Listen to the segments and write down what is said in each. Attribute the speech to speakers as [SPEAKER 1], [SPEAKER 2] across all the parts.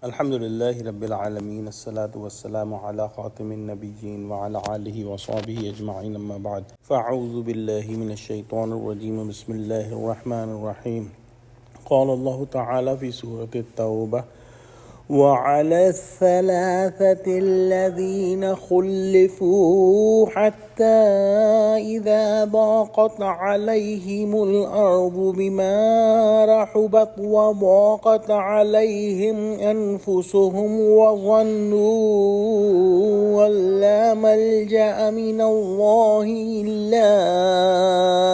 [SPEAKER 1] الحمد لله رب العالمين الصلاة والسلام على خاتم النبيين وعلى آله وصحبه أجمعين أما بعد فأعوذ بالله من الشيطان الرجيم بسم الله الرحمن الرحيم قال الله تعالى في سورة التوبة وعلى الثلاثة الذين خلفوا حتى إذا ضاقت عليهم الأرض بما رحبت وضاقت عليهم أنفسهم وظنوا أن لا ملجأ من الله إلا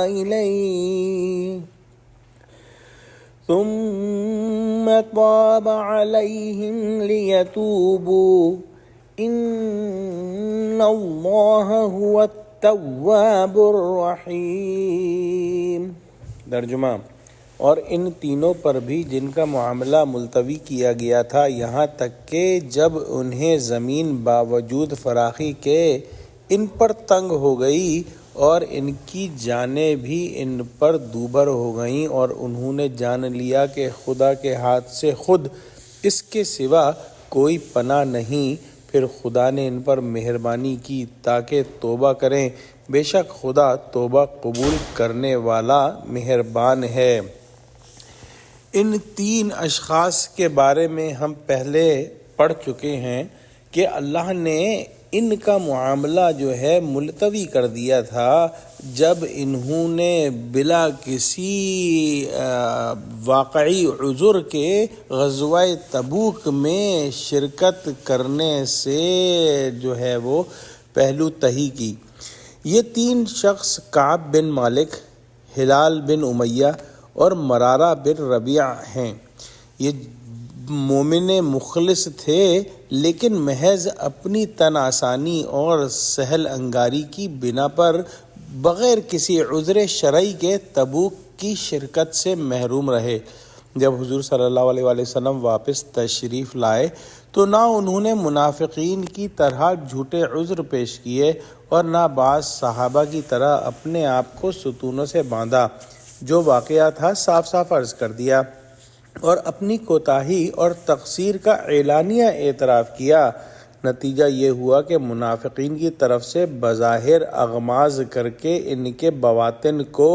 [SPEAKER 1] إليه ثم تاب عليهم ليتوبوا إن الله هو التواب الرحیم۔ ترجمہ: اور ان تینوں پر بھی جن کا معاملہ ملتوی کیا گیا تھا یہاں تک کہ جب انہیں زمین باوجود فراخی کے ان پر تنگ ہو گئی اور ان کی جانیں بھی ان پر دوبر ہو گئیں اور انہوں نے جان لیا کہ خدا کے ہاتھ سے خود اس کے سوا کوئی پناہ نہیں، پھر خدا نے ان پر مہربانی کی تاکہ توبہ کریں، بے شک خدا توبہ قبول کرنے والا مہربان ہے۔ ان تین اشخاص کے بارے میں ہم پہلے پڑھ چکے ہیں کہ اللہ نے ان کا معاملہ جو ہے ملتوی کر دیا تھا جب انہوں نے بلا کسی واقعی عذر کے غزوہ تبوک میں شرکت کرنے سے جو ہے وہ پہلو تہی کی۔ یہ تین شخص کعب بن مالک، ہلال بن امیہ اور مرارہ بن ربیعہ ہیں۔ یہ مومن مخلص تھے لیکن محض اپنی تن آسانی اور سہل انگاری کی بنا پر بغیر کسی عذر شرعی کے تبوک کی شرکت سے محروم رہے۔ جب حضور صلی اللہ علیہ وآلہ وسلم واپس تشریف لائے تو نہ انہوں نے منافقین کی طرح جھوٹے عذر پیش کیے اور نہ بعض صحابہ کی طرح اپنے آپ کو ستونوں سے باندھا۔ جو واقعہ تھا صاف صاف عرض کر دیا اور اپنی کوتاہی اور تقصیر کا اعلانیہ اعتراف کیا۔ نتیجہ یہ ہوا کہ منافقین کی طرف سے بظاہر اغماض کر کے ان کے بواطن کو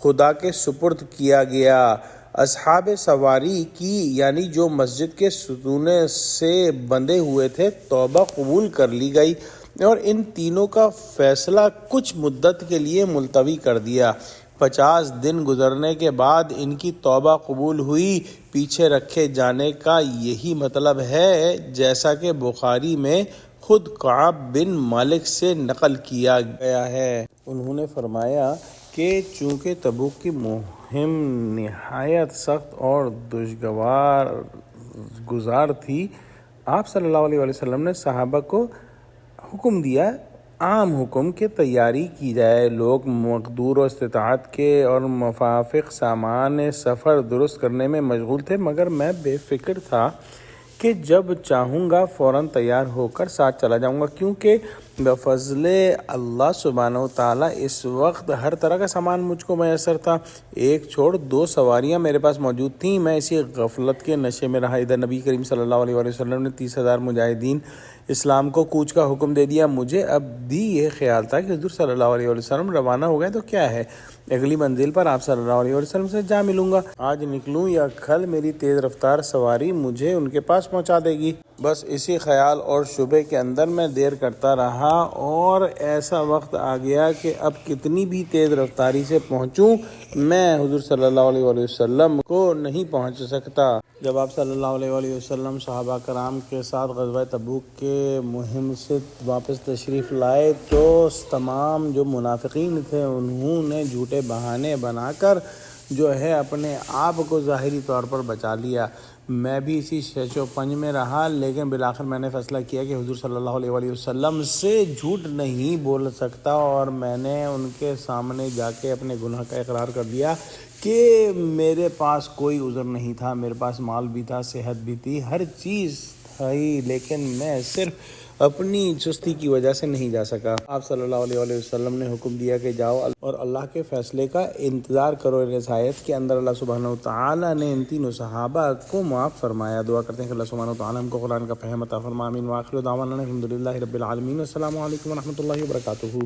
[SPEAKER 1] خدا کے سپرد کیا گیا۔ اصحاب سواری کی یعنی جو مسجد کے ستونے سے بندھے ہوئے تھے توبہ قبول کر لی گئی اور ان تینوں کا فیصلہ کچھ مدت کے لیے ملتوی کر دیا۔ 50 دن گزرنے کے بعد ان کی توبہ قبول ہوئی۔ پیچھے رکھے جانے کا یہی مطلب ہے جیسا کہ بخاری میں خود کعب بن مالک سے نقل کیا گیا ہے۔ انہوں نے فرمایا کہ چونکہ تبوک کی مہم نہایت سخت اور گزار تھی، آپ صلی اللہ علیہ وسلم نے صحابہ کو حکم دیا عام حکم کہ تیاری کی جائے۔ لوگ مقدور و استطاعت کے اور موافق سامان سفر درست کرنے میں مشغول تھے، مگر میں بے فکر تھا کہ جب چاہوں گا فوراً تیار ہو کر ساتھ چلا جاؤں گا، کیونکہ بفضل اللہ سبحانہ وتعالیٰ اس وقت ہر طرح کا سامان مجھ کو میسر تھا۔ ایک چھوڑ 2 سواریاں میرے پاس موجود تھیں۔ میں اسی غفلت کے نشے میں رہا۔ ادھر نبی کریم صلی اللہ علیہ وسلم نے 30,000 مجاہدین اسلام کو کوچ کا حکم دے دیا۔ مجھے اب بھی یہ خیال تھا کہ حضور صلی اللہ علیہ وسلم روانہ ہو گئے تو کیا ہے، اگلی منزل پر آپ صلی اللہ علیہ وسلم سے جا ملوں گا۔ آج نکلوں یا کل میری تیز رفتار سواری مجھے ان کے پاس پہنچا دے گی۔ بس اسی خیال اور شبے کے اندر میں دیر کرتا رہا اور ایسا وقت آ گیا کہ اب کتنی بھی تیز رفتاری سے پہنچوں میں حضور صلی اللہ علیہ وسلم کو نہیں پہنچ سکتا۔ جب آپ صلی اللہ علیہ وسلم صحابہ کرام کے ساتھ غزوہ تبوک کے مہم سے واپس تشریف لائے تو تمام جو منافقین تھے انہوں نے جھوٹے بہانے بنا کر جو ہے اپنے آپ کو ظاہری طور پر بچا لیا۔ میں بھی اسی شش و پنج میں رہا، لیکن بالآخر میں نے فیصلہ کیا کہ حضور صلی اللہ علیہ وسلم سے جھوٹ نہیں بول سکتا اور میں نے ان کے سامنے جا کے اپنے گناہ کا اقرار کر دیا کہ میرے پاس کوئی عذر نہیں تھا، میرے پاس مال بھی تھا، صحت بھی تھی، ہر چیز تھی، لیکن میں صرف اپنی سستی کی وجہ سے نہیں جا سکا۔ آپ صلی اللہ علیہ وسلم نے حکم دیا کہ جاؤ اور اللہ کے فیصلے کا انتظار کرو۔ اس آیت کے اندر اللہ سبحانہ و تعالیٰ نے ان تینوں صحابہ کو معاف فرمایا۔ دعا کرتے ہیں کہ اللہ سبحانہ و تعالیٰ ہم کو قرآن کا فہم عطا فرمائے۔ آمین۔ وآخر دعوانا الحمد للہ رب العالمین۔ السلام علیکم ورحمۃ اللہ وبرکاتہ۔